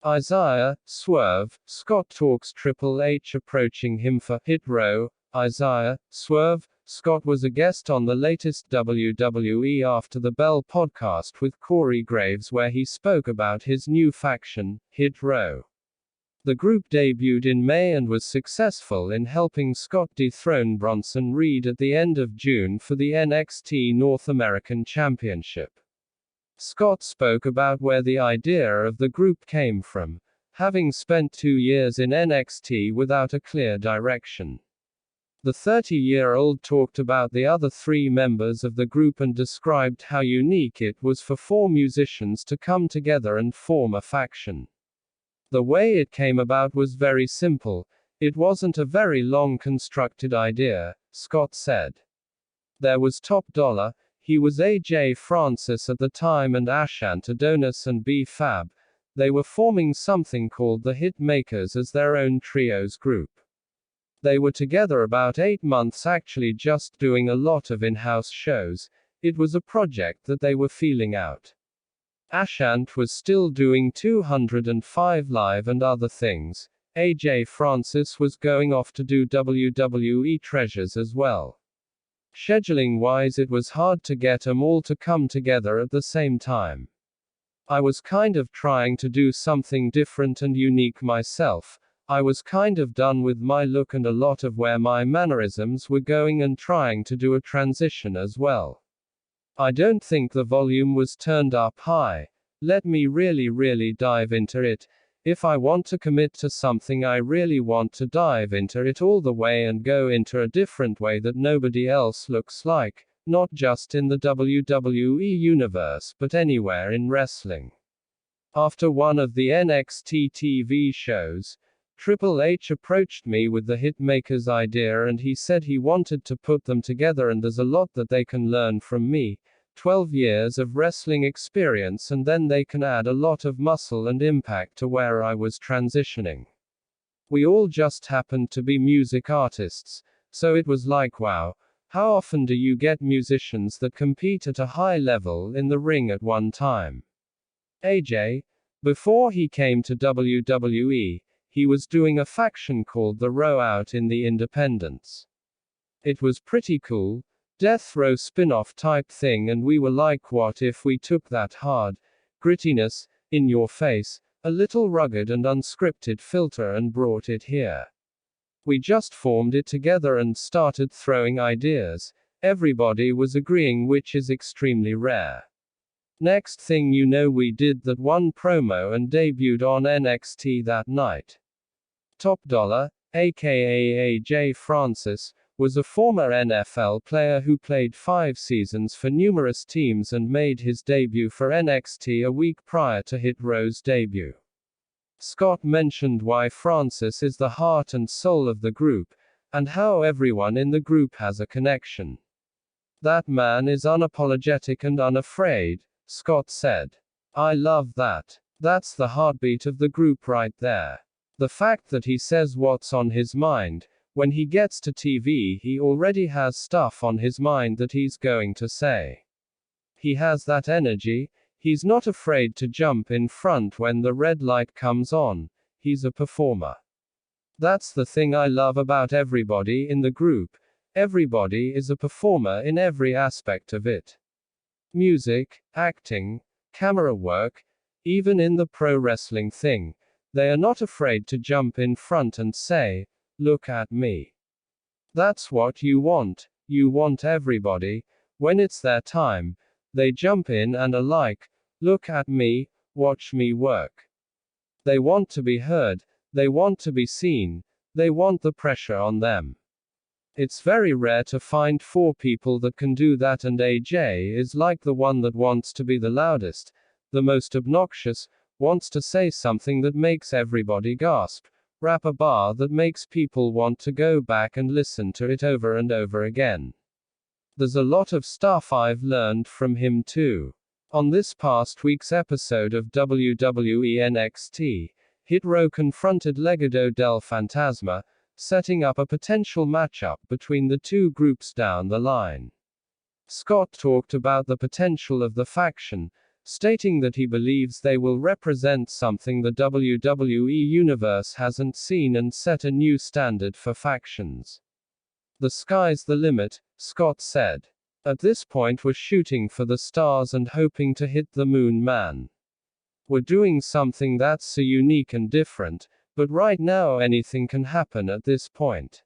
Isaiah, Swerve, Scott talks Triple H approaching him for Hit Row. Isaiah, Swerve, Scott was a guest on the latest WWE After the Bell podcast with Corey Graves where he spoke about his new faction, Hit Row. The group debuted in May and was successful in helping Scott dethrone Bronson Reed at the end of June for the NXT North American Championship. Scott spoke about where the idea of the group came from, having spent 2 years in NXT without a clear direction. The 30-year-old talked about the other 3 members of the group and described how unique it was for 4 musicians to come together and form a faction. The way it came about was very simple. It wasn't a very long constructed idea, Scott said. There was Top Dollar, he was AJ Francis at the time, and Ashant Adonis and B-Fab. They were forming something called the Hitmakers as their own trios group. They were together about 8 months actually, just doing a lot of in-house shows. It was a project that they were feeling out. Ashant was still doing 205 Live and other things. AJ Francis was going off to do WWE Treasures as well. Scheduling-wise it was hard to get them all to come together at the same time. I was kind of trying to do something different and unique myself. I was kind of done with my look and a lot of where my mannerisms were going and trying to do a transition as well. I don't think the volume was turned up high. Let me really dive into it. If I want to commit to something, I really want to dive into it all the way and go into a different way that nobody else looks like, not just in the WWE universe, but anywhere in wrestling. After one of the NXT TV shows, Triple H approached me with the Hitmakers idea and he said he wanted to put them together, and there's a lot that they can learn from me. 12 years of wrestling experience, and then they can add a lot of muscle and impact to where I was transitioning. We all just happened to be music artists, so it was like, wow, how often do you get musicians that compete at a high level in the ring at one time? AJ, before he came to WWE, he was doing a faction called the Row out in the Independents. It was pretty cool. Death Row spin-off type thing, and we were like, what if we took that hard grittiness, in your face, a little rugged and unscripted filter and brought it here. We just formed it together and started throwing ideas. Everybody was agreeing, which is extremely rare. Next thing you know, we did that one promo and debuted on NXT that night. Top Dollar, aka AJ Francis, was a former NFL player who played 5 seasons for numerous teams and made his debut for NXT a week prior to Hit Row's debut. Scott mentioned why Francis is the heart and soul of the group, and how everyone in the group has a connection. That man is unapologetic and unafraid, Scott said. I love that. That's the heartbeat of the group right there. The fact that he says what's on his mind. When he gets to TV, he already has stuff on his mind that he's going to say. He has that energy. He's not afraid to jump in front when the red light comes on. He's a performer. That's the thing I love about everybody in the group. Everybody is a performer in every aspect of it. Music, acting, camera work, even in the pro wrestling thing. They are not afraid to jump in front and say, look at me. That's what you want. You want everybody, when it's their time, they jump in and are like, look at me, watch me work. They want to be heard, they want to be seen, they want the pressure on them. It's very rare to find 4 people that can do that, and AJ is like the one that wants to be the loudest, the most obnoxious, wants to say something that makes everybody gasp. Rap a bar that makes people want to go back and listen to it over and over again. There's a lot of stuff I've learned from him too. On this past week's episode of WWE NXT, Hit Row confronted Legado del Fantasma, setting up a potential matchup between the 2 groups down the line. Scott talked about the potential of the faction, stating that he believes they will represent something the WWE universe hasn't seen and set a new standard for factions. "The sky's the limit," Scott said. "At this point we're shooting for the stars and hoping to hit the moon, man. We're doing something that's so unique and different, but right now anything can happen at this point."